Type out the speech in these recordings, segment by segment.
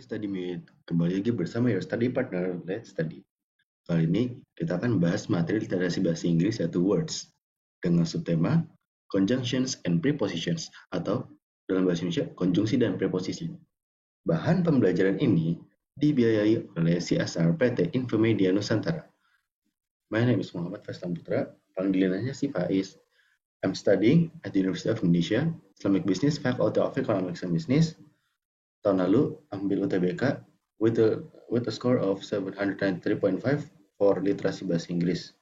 Study Meet. Kembali lagi bersama your study partner, Let's Study. Kali ini kita akan membahas materi literasi bahasa Inggris yaitu words dengan subtema conjunctions and prepositions atau dalam bahasa Indonesia konjungsi dan preposisi. Bahan pembelajaran ini dibiayai oleh CSR PT Infomedia Nusantara. My name is Muhammad Faisal Putra, panggilannya si Faiz. I'm studying at the University of Indonesia, Islamic Business Faculty of Economics and Business. Tahun lalu ambil UTBK with a score of 793.5 for literasi bahasa Inggris.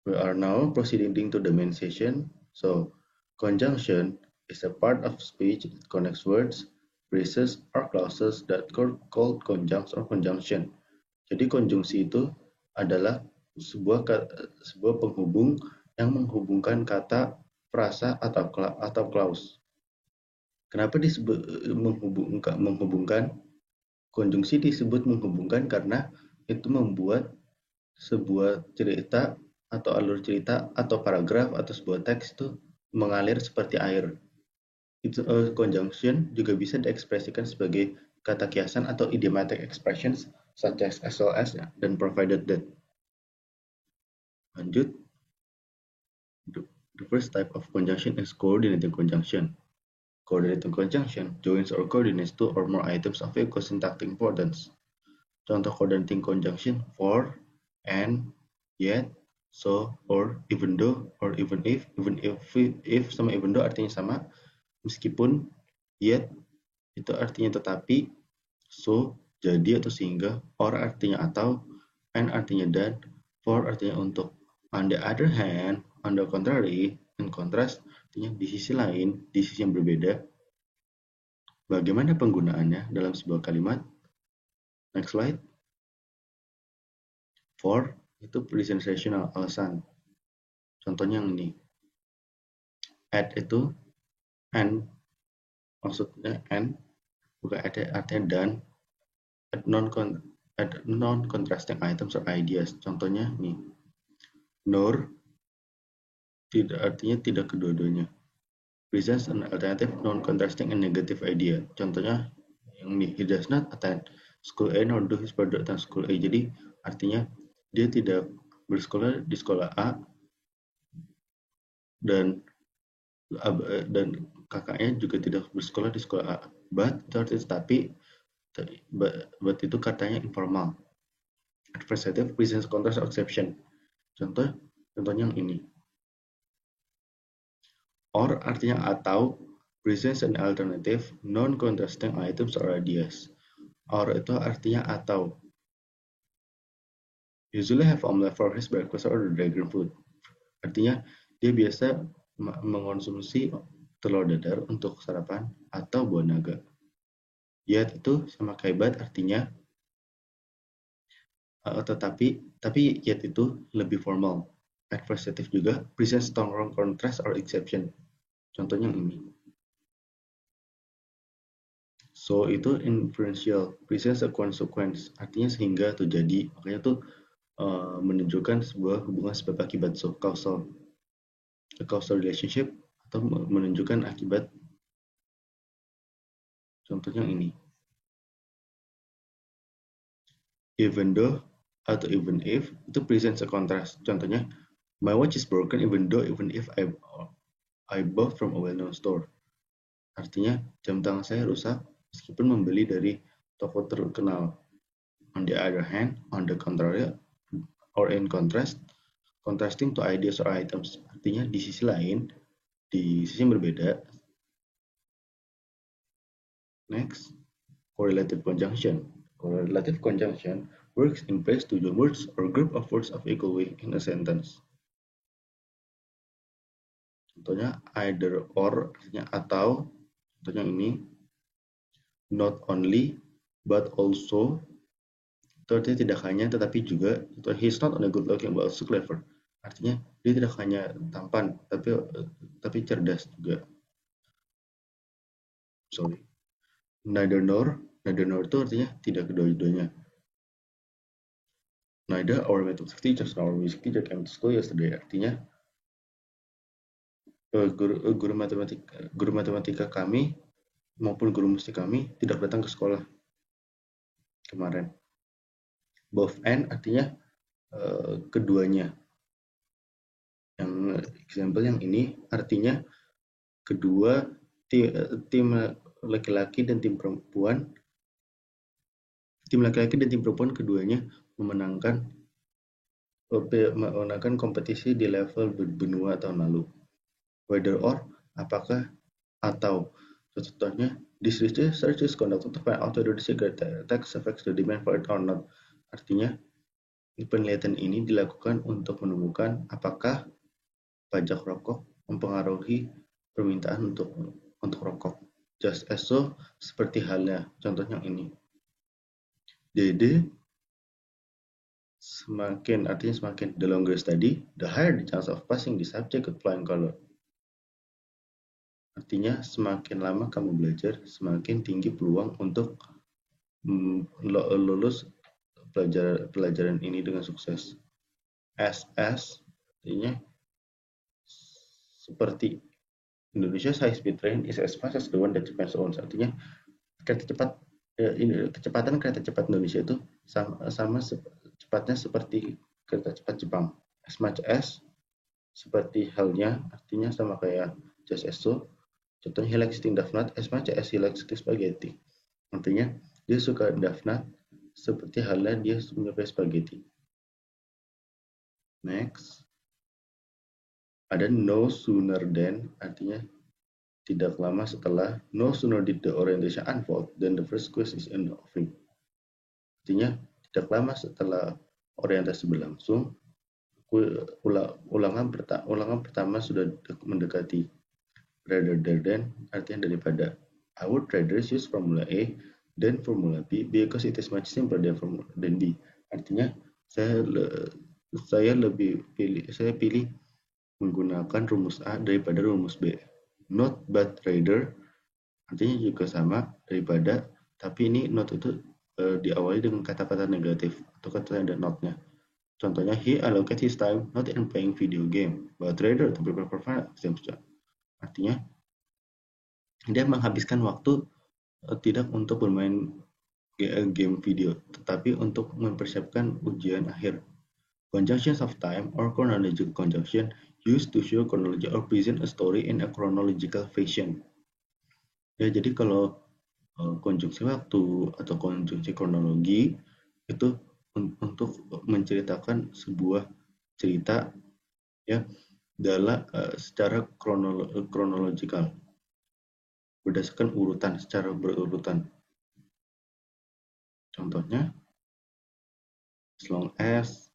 We are now proceeding to the main session. So, conjunction is a part of speech that connects words, phrases, or clauses that called conjuncts or conjunction. Jadi konjungsi itu adalah sebuah penghubung yang menghubungkan kata, frasa, atau clause. Kenapa disebut menghubungkan? Konjungsi disebut menghubungkan karena itu membuat sebuah cerita atau alur cerita atau paragraf atau sebuah teks itu mengalir seperti air. Conjunction juga bisa diekspresikan sebagai kata kiasan atau idiomatic expressions such as well as dan provided that. Lanjut. The first type of conjunction is coordinating conjunction. Coordinating conjunction joins or coordinates two or more items of equal syntactic importance. Contoh coordinating conjunction for, and, yet, so, or, even though, or even if sama even though artinya sama, meskipun, yet itu artinya tetapi, so jadi atau sehingga, or artinya atau, and artinya dan, for artinya untuk. On the other hand, on the contrary, in contrast, artinya di sisi lain, di sisi yang berbeda. Bagaimana penggunaannya dalam sebuah kalimat? Next slide. For itu present rational, alasan. Contohnya yang ini. At itu and, maksudnya and, bukan artinya dan. At non-contrasting items or ideas. Contohnya ini. Nor tidak artinya tidak kedua-duanya. Presents an alternative non-contrasting and negative idea. Contohnya yang ini. He does not attend school A nor do his brother attend school A. Jadi artinya dia tidak bersekolah di sekolah A dan kakaknya juga tidak bersekolah di sekolah A. But itu artinya but itu katanya informal. Adversative presents contrast or exception. Contohnya yang ini. Or artinya atau presents an alternative non-contrasting items or ideas. Or itu artinya atau. Usually have omelette for his breakfast or dragon fruit. Artinya dia biasa mengonsumsi telur dadar untuk sarapan atau buah naga. Yet itu sama kayak but artinya tapi yet itu lebih formal. Adversative juga presents strong contrast or exception. Contohnya yang ini. So itu inferential, presents a consequence, artinya sehingga atau jadi. Makanya tuh menunjukkan sebuah hubungan sebab akibat, so causal. A causal relationship atau menunjukkan akibat. Contohnya yang ini. Even though atau even if itu presents a contrast. Contohnya, my watch is broken even if I bought from a well-known store. Artinya, jam tangan saya rusak meskipun membeli dari toko terkenal. On the other hand, on the contrary, or in contrast, contrasting to ideas or items. Artinya, di sisi lain, di sisi yang berbeda. Next, correlative conjunction. Correlative conjunction works in place to join words or group of words of equal weight in a sentence. Contohnya either or artinya atau. Contohnya ini. Not only but also. Itu artinya tidak hanya tetapi juga. He's not only good looking but also clever. Artinya dia tidak hanya tampan tapi cerdas juga. Sorry. Neither nor itu artinya tidak kedua-duanya. Neither our mathematics teachers nor music teacher came to school yesterday. Artinya guru matematika kami maupun guru musik kami tidak datang ke sekolah. kemarin. Both and artinya keduanya. Yang example yang ini artinya kedua tim laki-laki dan tim perempuan, keduanya memenangkan kompetisi di level benua tahun lalu. Whether or, apakah, atau. Contohnya, this research is conducted to find out whether the cigarette tax affects the demand for it or not. Artinya, penelitian ini dilakukan untuk menemukan apakah pajak rokok mempengaruhi permintaan untuk rokok. Just as so, seperti halnya contohnya ini. Jadi, artinya semakin the longer study, the higher the chance of passing the subject with flying color. Artinya semakin lama kamu belajar, semakin tinggi peluang untuk lulus pelajaran ini dengan sukses. SS artinya seperti Indonesia's high speed train is as fast as the one that Japan owns. Artinya kecepatan kereta cepat Indonesia itu sama cepatnya seperti kereta cepat Jepang. As much as seperti halnya, artinya sama kayak just as so. Contohnya, he likes eating Duff Nut as much as he likes eating spaghetti. Artinya, dia suka Duff Nut seperti halnya dia menyukai spaghetti. Next. Ada no sooner than, artinya tidak lama setelah. No sooner did the orientation unfold than the first quiz is in the offering. Artinya, tidak lama setelah orientasi berlangsung, ulangan pertama sudah mendekati. Rather than artinya daripada. I would rather use formula A than formula B because it is much simpler than B. Artinya saya pilih menggunakan rumus A daripada rumus B. Not but rather artinya juga sama daripada, tapi ini not itu diawali dengan kata-kata negatif atau kata ada not-nya. Contohnya, he allocate his time not in playing video game but rather to prepare for final exams. Artinya dia menghabiskan waktu tidak untuk bermain game video, tetapi untuk mempersiapkan ujian akhir. Conjunctions of time or chronological conjunction used to show chronology or present a story in a chronological fashion. Ya, jadi kalau konjungsi waktu atau konjungsi kronologi itu untuk menceritakan sebuah cerita ya dalam secara kronologikal, berdasarkan urutan, secara berurutan. Contohnya, as long as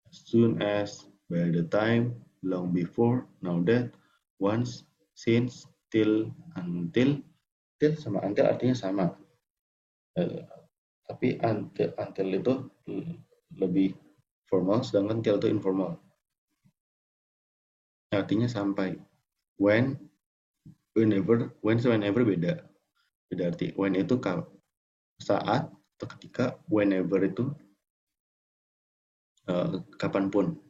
soon as, by the time, long before, now that, once, since, till, until. Till sama until artinya sama. Tapi until itu lebih formal, sedangkan till itu informal. Artinya sampai. When, whenever beda. Beda arti. When itu saat atau ketika, whenever itu kapanpun.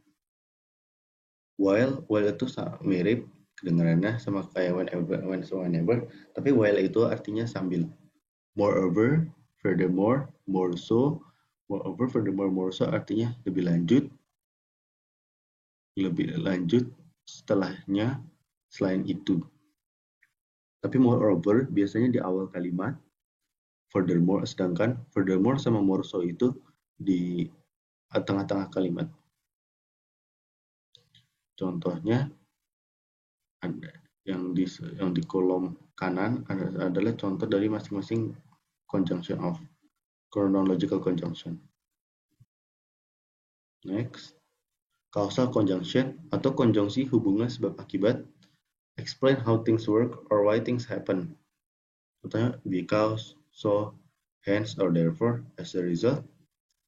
While itu mirip kedengarannya sama kayak whenever, tapi while itu artinya sambil. Moreover, furthermore, more so. Moreover, furthermore, more so artinya lebih lanjut setelahnya, selain itu. Tapi moreover biasanya di awal kalimat, furthermore, sedangkan furthermore sama more so itu di tengah-tengah kalimat. Contohnya yang di kolom kanan adalah contoh dari masing-masing conjunction of chronological conjunction. Next, causal conjunction atau konjungsi hubungan sebab akibat. Explain how things work or why things happen. Contohnya, because, so, hence, or therefore, as a result,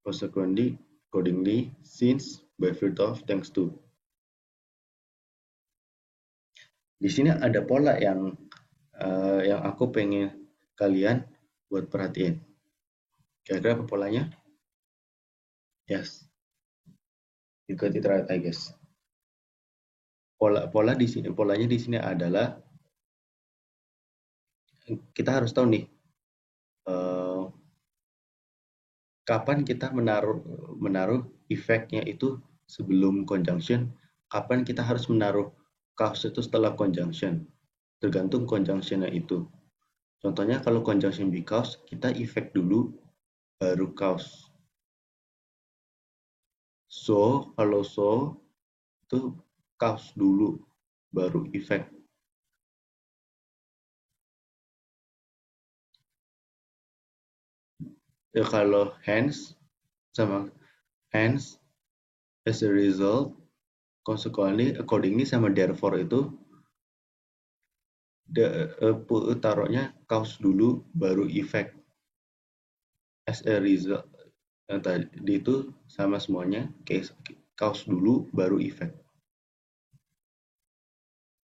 consequently, accordingly, since, by virtue of, thanks to. Di sini ada pola yang aku pengen kalian buat perhatiin. Kira-kira apa polanya? Yes, you got it right, I guess. Polanya di sini adalah kita harus tahu nih kapan kita menaruh efeknya itu sebelum conjunction, kapan kita harus menaruh cause itu setelah conjunction, tergantung conjunctionnya itu. Contohnya kalau conjunction because, kita efek dulu baru cause. So, kalau so itu cause dulu baru efek. Ya kalau hence sama hence, as a result, consequently, accordingly sama therefore itu taruhnya cause dulu baru effect. As a result, yang tadi itu sama semuanya, cause dulu baru effect.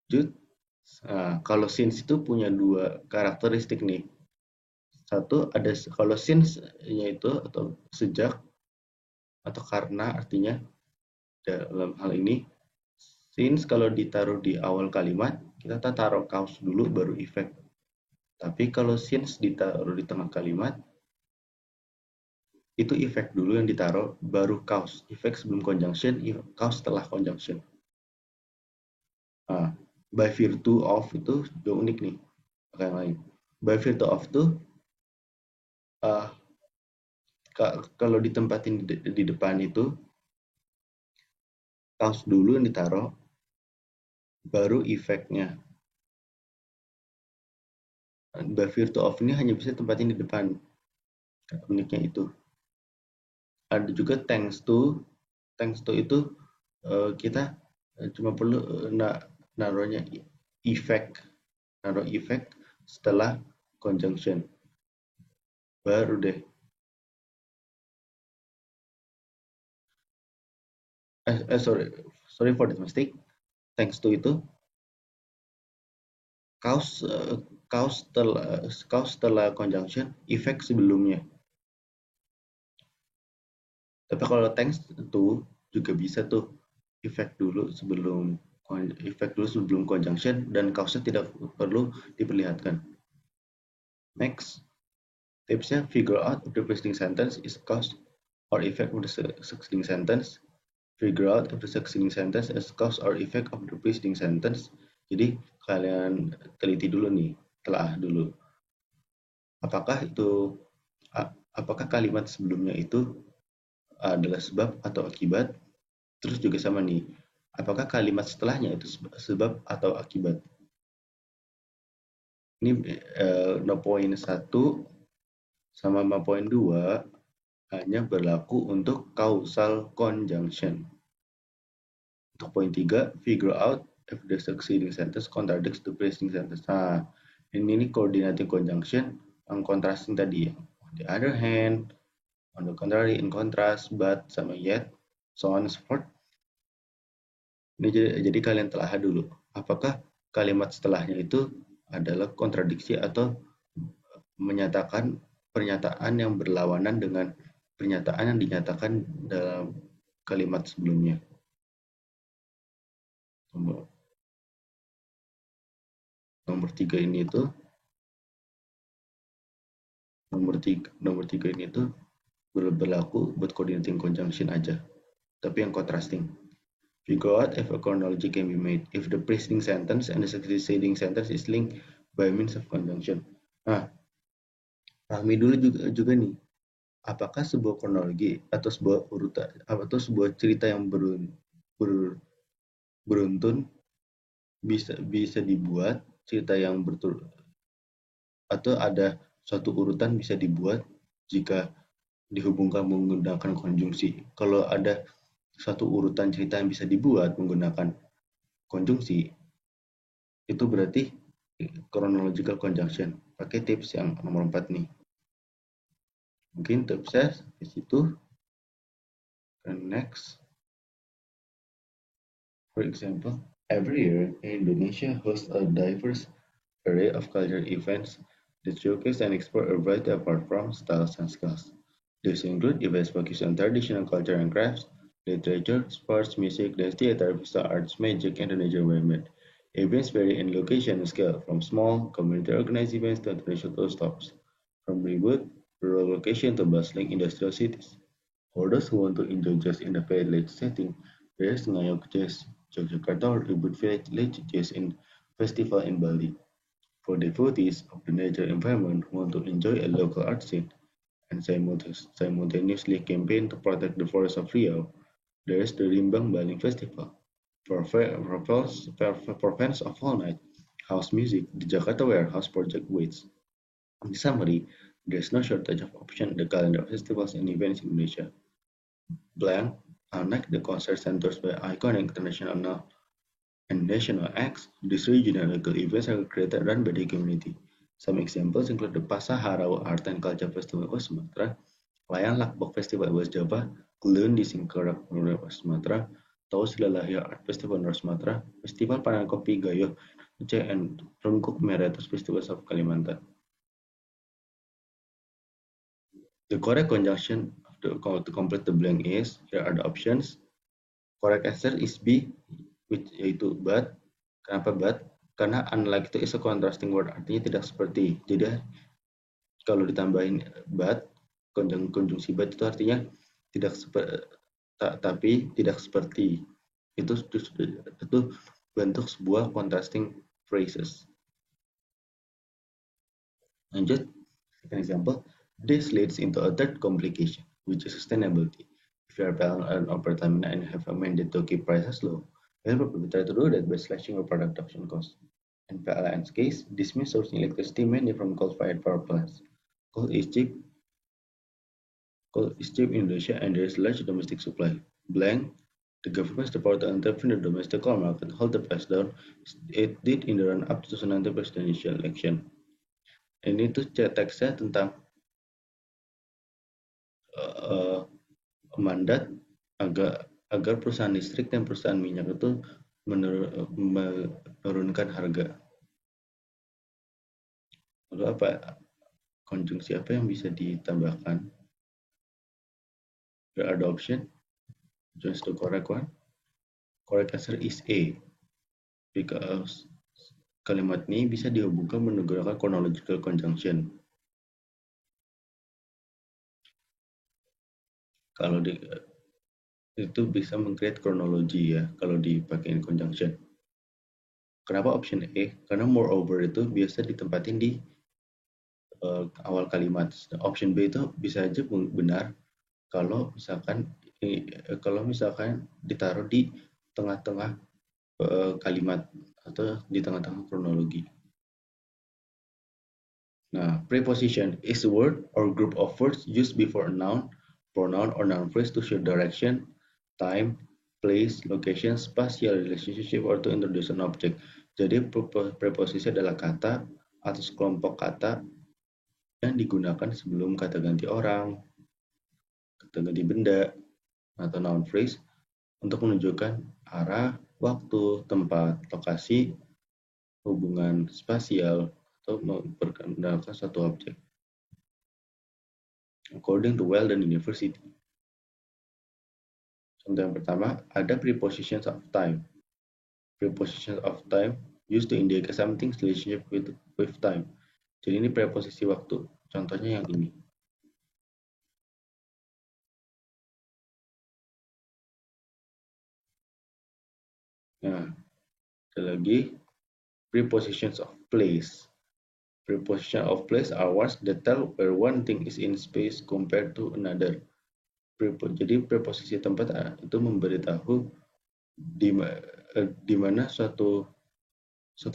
Lanjut. Nah, kalau since itu punya dua karakteristik nih. Satu, ada kalau since-nya itu atau sejak atau karena, artinya dalam hal ini since kalau ditaruh di awal kalimat, kita taruh cause dulu baru effect. Tapi kalau since ditaruh di tengah kalimat, itu effect dulu yang ditaruh, baru cause. Effect sebelum conjunction, cause setelah conjunction. Nah, by virtue of itu juga unik nih. Yang lain. By virtue of tuh, uh, kalau ditempatin di depan itu, cause dulu yang ditaruh, baru effect-nya. By virtue of ini hanya bisa tempatin di depan. Uniknya itu. Ada juga thanks to itu kita cuma perlu naruhnya effect, naruh effect setelah conjunction, baru deh. Sorry for the mistake. Thanks to itu cause setelah conjunction, effect sebelumnya. Tapi kalau thanks to juga bisa tuh effect dulu sebelum conjunction, dan cause tidak perlu diperlihatkan. Next, tipsnya figure out if the preceding sentence is cause or effect of the succeeding sentence. Figure out if the succeeding sentence is cause or effect of the preceding sentence. Jadi kalian teliti dulu nih, telah dulu. Apakah kalimat sebelumnya itu adalah sebab atau akibat? Terus juga sama nih, apakah kalimat setelahnya itu sebab atau akibat? Ini no point 1 sama no point 2 hanya berlaku untuk causal conjunction. Untuk poin 3, figure out if the succeeding sentence contradicts the preceding sentence. Nah, ini coordinating conjunction yang contrasting tadi. On the other hand, on the contrary, in contrast, but, sama yet, so on and so forth. Ini jadi kalian telah dulu. Apakah kalimat setelahnya itu adalah kontradiksi atau menyatakan pernyataan yang berlawanan dengan pernyataan yang dinyatakan dalam kalimat sebelumnya. Nomor 3 ini itu berlaku buat coordinating conjunction aja, tapi yang contrasting. Figure out if a chronology can be made if the preceding sentence and the succeeding sentence is linked by means of conjunction. Nah, pahami dulu juga nih, apakah sebuah kronologi atau sebuah urutan atau sebuah cerita yang beruntun bisa dibuat, cerita yang berturut, atau ada suatu urutan bisa dibuat jika dihubungkan menggunakan konjungsi. Kalau ada satu urutan cerita yang bisa dibuat menggunakan konjungsi, itu berarti chronological conjunction. Pakai tips yang nomor 4 nih. Mungkin tipsnya di situ. And next, for example, every year Indonesia hosts a diverse array of cultural events that showcase and explore a variety of art forms, styles, and skills. These include events focused on traditional culture and crafts, literature, sports, music, dance theater, visual arts, magic, and Indonesian environment. Events vary in location and scale, from small, community-organized events to international stops. From reboot rural location to bustling industrial cities. For those who want to enjoy jazz in a village setting, there is Ngayog Jazz, Yogyakarta or Ubud Village Jazz in Festival in Bali. For devotees of the nature environment who want to enjoy a local art scene and simultaneously campaign to protect the forests of Riau, there is the Rimbang Baling Festival. For fans of all night house music, the Jakarta Warehouse Project waits. In summary, there is no shortage of options in the calendar of festivals and events in Indonesia. Blank, unlike the concert centers by iconic international and national acts, these regional local events are created and run by the community. Some examples include the Pasaharau Art and Culture Festival West Sumatra, Layang Lakbok Festival West Java, Kelun di Singkarak West Sumatra, Taus Lalahia Art Festival North Sumatra, Festival Pandan Kopi Gayo Aceh, and Rungkuk Meretos Festival of Kalimantan. The correct conjunction to complete the blank is, here are the options. Correct answer is B, which yaitu but. Kenapa but? Karena unlike itu is a contrasting word, artinya tidak seperti. Jadi kalau ditambahin but, konjungsi but itu artinya tidak tapi tidak seperti. Itu bentuk sebuah contrasting phrases. Lanjut, second example. This leads into a third complication, which is sustainability. If you are planning an overtime and have a mandate to keep prices low, you will try to do that by slashing your production costs. In PLN's case, this means sourcing electricity mainly from coal-fired power plants. Coal is cheap in Indonesia and there is large domestic supply. Blank, the government support to intervene in the domestic coal market, hold the price down. It did in the run-up to 2019 presidential election. Ini tuh teksnya tentang mandat agar perusahaan listrik dan perusahaan minyak itu menurunkan harga. Lalu apa konjungsi apa yang bisa ditambahkan? There are the option. Choose the correct one. Correct answer is A. Because kalimat ini bisa dihubungkan menggunakan chronological conjunction. Kalau itu bisa meng-create kronologi ya kalau dipakai conjunction. Kenapa option A? Karena moreover itu biasa ditempatin di awal kalimat. Option B itu bisa aja benar kalau misalkan ditaruh di tengah-tengah kalimat atau di tengah-tengah kronologi. Nah, preposition is a word or group of words used before a noun, pronoun, or noun phrase to show direction, time, place, location, spatial relationship, or to introduce an object. Jadi preposisi adalah kata atau sekelompok kata yang digunakan sebelum kata ganti orang, kata ganti benda, atau noun phrase untuk menunjukkan arah, waktu, tempat, lokasi, hubungan spasial, atau memperkenalkan satu objek. According to Weldon University. Contoh yang pertama, ada prepositions of time. Prepositions of time used to indicate something's relationship with time. Jadi ini preposisi waktu. Contohnya yang ini. Nah, ada lagi prepositions of place. Preposition of place are words that tell where one thing is in space compared to another. Jadi preposisi tempat itu memberitahu di mana suatu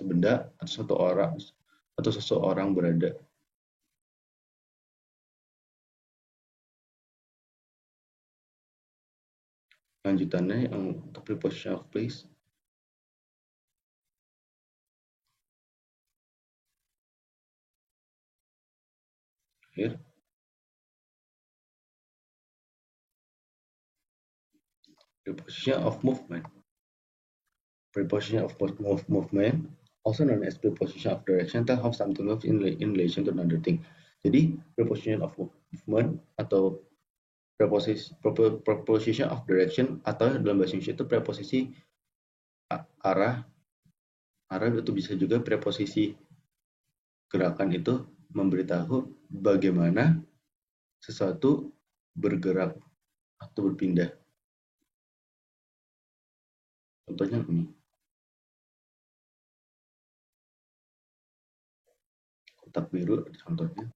benda atau seseorang berada. Lanjutannya yang untuk preposition of place. Here. Preposition of movement. Preposition of movement, also known as preposition of direction, tell how something moves in relation to another thing. Jadi preposition of movement atau preposition of direction atau dalam bahasa Indonesia itu preposisi arah itu bisa juga preposisi gerakan itu memberitahu bagaimana sesuatu bergerak atau berpindah. Contohnya ini, kotak biru contohnya.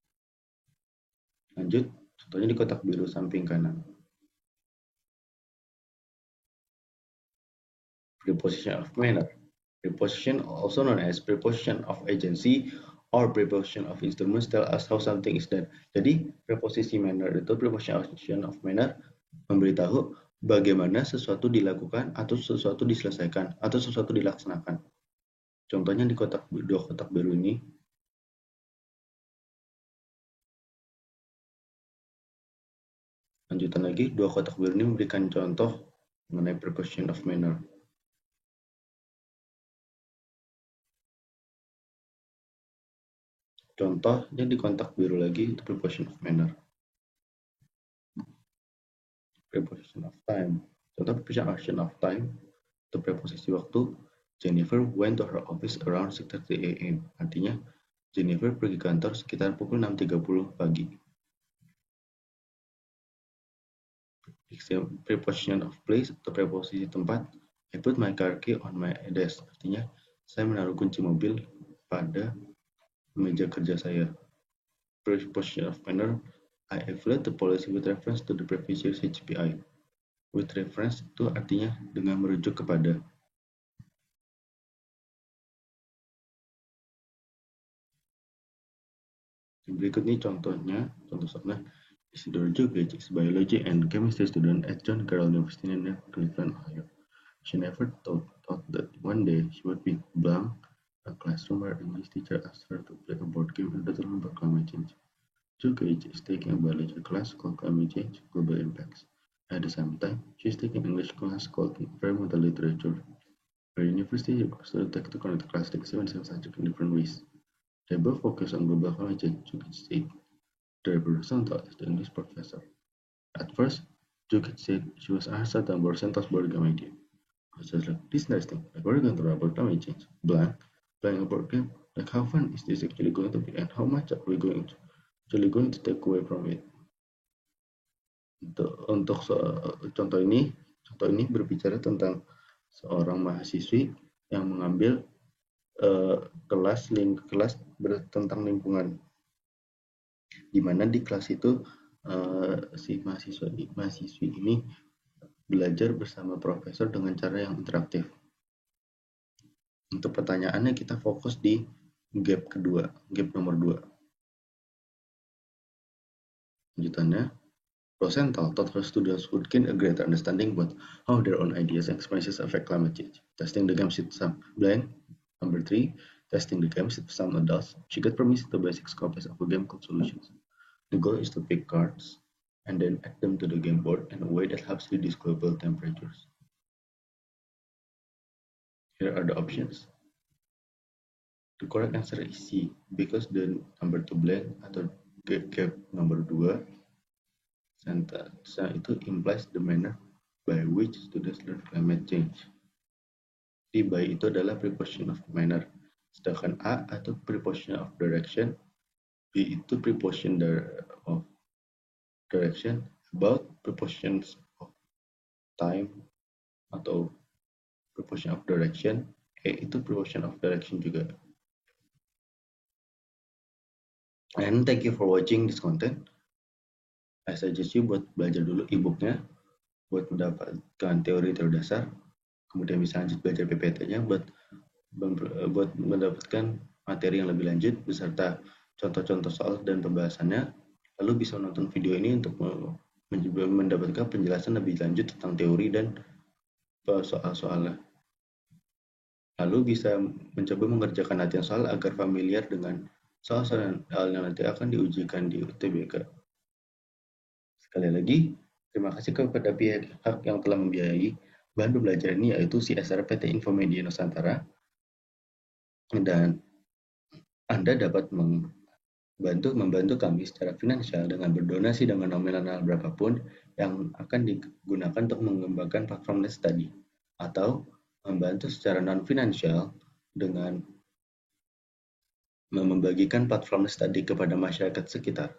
Lanjut, contohnya di kotak biru samping kanan. Preposition of manner. Preposition, also known as preposition of agency or preposition of instruments, tell us how something is done. Jadi, preposisi manner itu preposition of manner memberitahu bagaimana sesuatu dilakukan atau sesuatu diselesaikan atau sesuatu dilaksanakan. Contohnya di dua kotak biru ini. Lanjutan lagi, dua kotak biru ini memberikan contoh mengenai preposition of manner. Contohnya di kotak biru lagi itu preposition of manner. Preposition of time. Contoh preposition of time itu preposisi waktu. Jennifer went to her office around 6:30 a.m. Artinya Jennifer pergi kantor sekitar pukul 6:30 pagi. Preposition of place atau preposisi tempat. I put my car key on my desk. Artinya saya menaruh kunci mobil pada meja kerja saya. Preposition of manner. I evaluate the policy with reference to the previous year's HPI. With reference itu artinya dengan merujuk kepada. Berikut ini contohnya, contoh soalnya. Isidore Jukic is biology and chemistry student at John Carroll University in Cleveland, Ohio. She never thought that one day she would be blank, a classroom where English teacher asked her to play a board game and to learn about climate change. Jukic is taking a biology class called Climate Change, Global Impacts. At the same time, she is taking an English class called Environmental Literature. Her university requires her to connect the class take 7 subjects in different ways. They both focus on global climate change, Jukic said. The representative is the English professor. At first, Jukic said she was asked about Borsento's board game idea. I was just like, this is interesting. Like, what are you going to learn about climate change? Blank, playing a board game. Like, how fun is this actually going to be, and how much are we going to take away from it? Untuk contoh ini berbicara tentang seorang mahasiswi yang mengambil kelas tentang lingkungan, di mana di kelas itu si mahasiswi ini belajar bersama profesor dengan cara yang interaktif. Untuk pertanyaannya kita fokus di gap nomor 2. Lanjutannya, Rosenthal thought her students would gain a greater understanding about how their own ideas and experiences affect climate change. Testing the games with some blank. Number 3, testing the games with some adults. She got permission to basic copies of a game called Solutions. The goal is to pick cards and then add them to the game board in a way that helps reduce global temperatures. Here are the options. The correct answer is C, because the number 2 blank atau gap nomor 2 sentence itu implies the manner by which students learn climate change. Di by itu adalah preposition of manner, sedangkan A atau preposition of direction, B itu preposition of direction, about prepositions of time atau preposition of direction, E itu preposition of direction juga. And thank you for watching this content. I suggest you buat belajar dulu e-booknya, buat mendapatkan teori-teori dasar, kemudian bisa lanjut belajar PPT-nya buat mendapatkan materi yang lebih lanjut beserta contoh-contoh soal dan pembahasannya. Lalu bisa nonton video ini untuk mendapatkan penjelasan lebih lanjut tentang teori dan soal-soalnya. Lalu bisa mencoba mengerjakan latihan soal agar familiar dengan soal-soal yang nanti akan diujikan di UTBK. Sekali lagi, terima kasih kepada pihak yang telah membiayai bahan pembelajaran ini, yaitu CSR PT Infomedia Nusantara. Dan Anda dapat membantu kami secara finansial dengan berdonasi dengan nominal berapapun yang akan digunakan untuk mengembangkan platform Let's Study, atau membantu secara non-finansial dengan membagikan platform Let's Study kepada masyarakat sekitar.